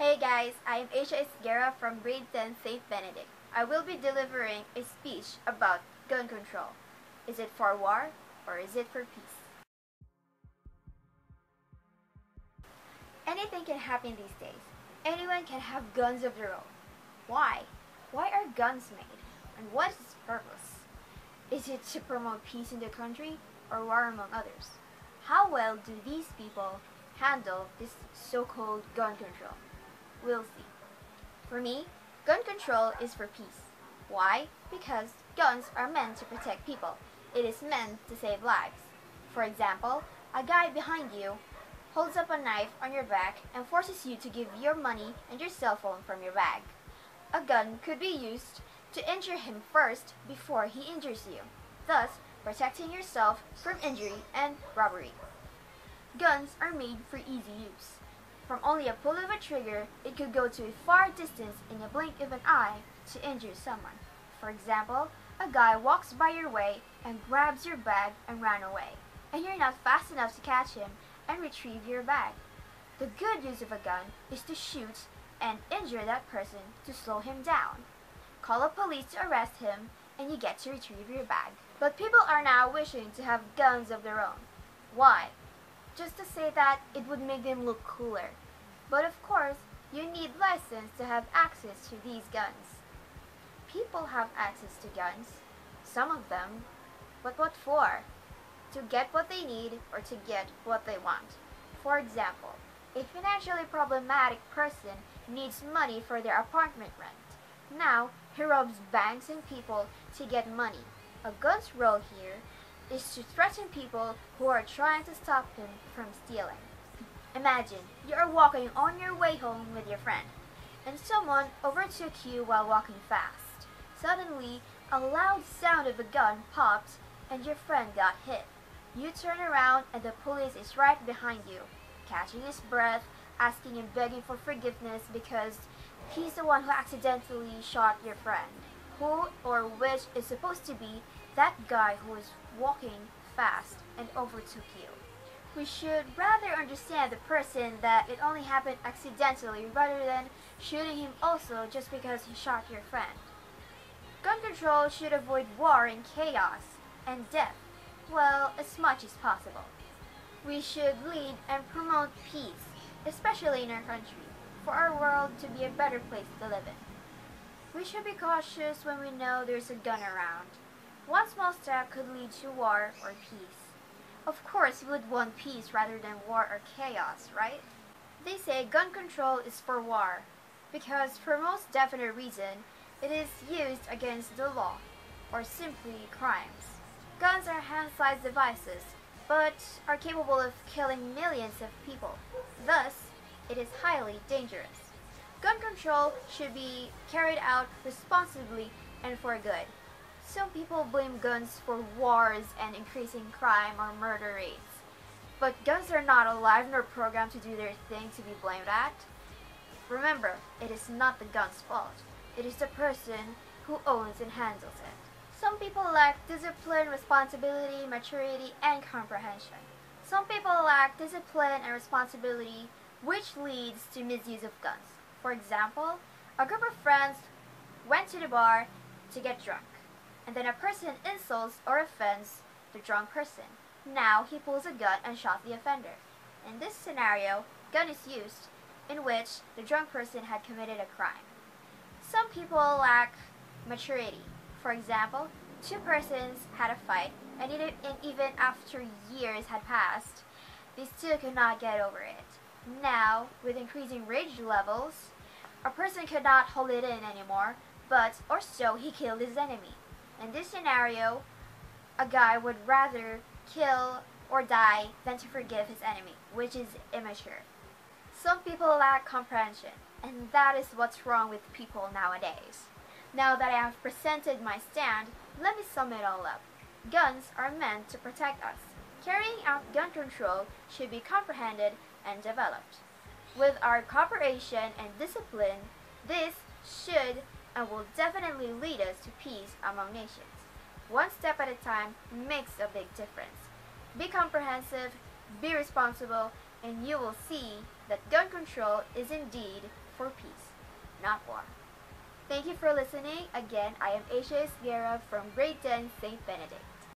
Hey guys, I am Esguerra from grade 10 St.BENEDICT. I will be delivering a speech about gun control. Is it for war or is it for peace? Anything can happen these days. Anyone can have guns of their own. Why? Why are guns made? And what is its purpose? Is it to promote peace in the country or war among others? How well do these people handle this so-called gun control? We'll see. For me, gun control is for peace. Why? Because guns are meant to protect people. It is meant to save lives. For example, a guy behind you holds up a knife on your back and forces you to give your money and your cell phone from your bag. A gun could be used to injure him first before he injures you, thus protecting yourself from injury and robbery. Guns are made for easy use. From only a pull of a trigger, it could go to a far distance in a blink of an eye to injure someone. For example, a guy walks by your way and grabs your bag and ran away, and you're not fast enough to catch him and retrieve your bag. The good use of a gun is to shoot and injure that person to slow him down. Call the police to arrest him, and you get to retrieve your bag. But people are now wishing to have guns of their own. Why? Just to say that it would make them look cooler. But of course, you need license to have access to these guns. People have access to guns, some of them, but what for? To get what they need or to get what they want. For example, a financially problematic person needs money for their apartment rent. Now, he robs banks and people to get money. A gun's role here is to threaten people who are trying to stop him from stealing. Imagine you are walking on your way home with your friend, and someone overtook you while walking fast. Suddenly, a loud sound of a gun popped and your friend got hit. You turn around and the police is right behind you, catching his breath, asking and begging for forgiveness because he's the one who accidentally shot your friend. Who or which is supposed to be that guy who was walking fast and overtook you? We should rather understand the person that it only happened accidentally rather than shooting him also just because he shot your friend. Gun control should avoid war and chaos and death, well, as much as possible. We should lead and promote peace, especially in our country, for our world to be a better place to live in. We should be cautious when we know there's a gun around. One small step could lead to war or peace. Of course, we would want peace rather than war or chaos, right? They say gun control is for war, because for most definite reason, it is used against the law, or simply crimes. Guns are hand-sized devices, but are capable of killing millions of people. Thus, it is highly dangerous. Gun control should be carried out responsibly and for good. Some people blame guns for wars and increasing crime or murder rates. But guns are not alive nor programmed to do their thing to be blamed at. Remember, it is not the gun's fault. It is the person who owns and handles it. Some people lack discipline, responsibility, maturity, and comprehension. Some people lack discipline and responsibility, which leads to misuse of guns. For example, a group of friends went to the bar to get drunk, and then a person insults or offends the drunk person. Now he pulls a gun and shot the offender. In this scenario, gun is used, in which the drunk person had committed a crime. Some people lack maturity. For example, two persons had a fight, and even after years had passed, they still could not get over it. Now, with increasing rage levels, a person could not hold it in anymore, but or so he killed his enemy. In this scenario, a guy would rather kill or die than to forgive his enemy, which is immature. Some people lack comprehension, and that is what's wrong with people nowadays. Now that I have presented my stand, let me sum it all up. Guns are meant to protect us. Carrying out gun control should be comprehended and developed. With our cooperation and discipline, this should and will definitely lead us to peace among nations. One step at a time makes a big difference. Be comprehensive, be responsible, and you will see that gun control is indeed for peace, not war. Thank you for listening. Again, I am Aixia Esguerra from Grade 10 St. Benedict.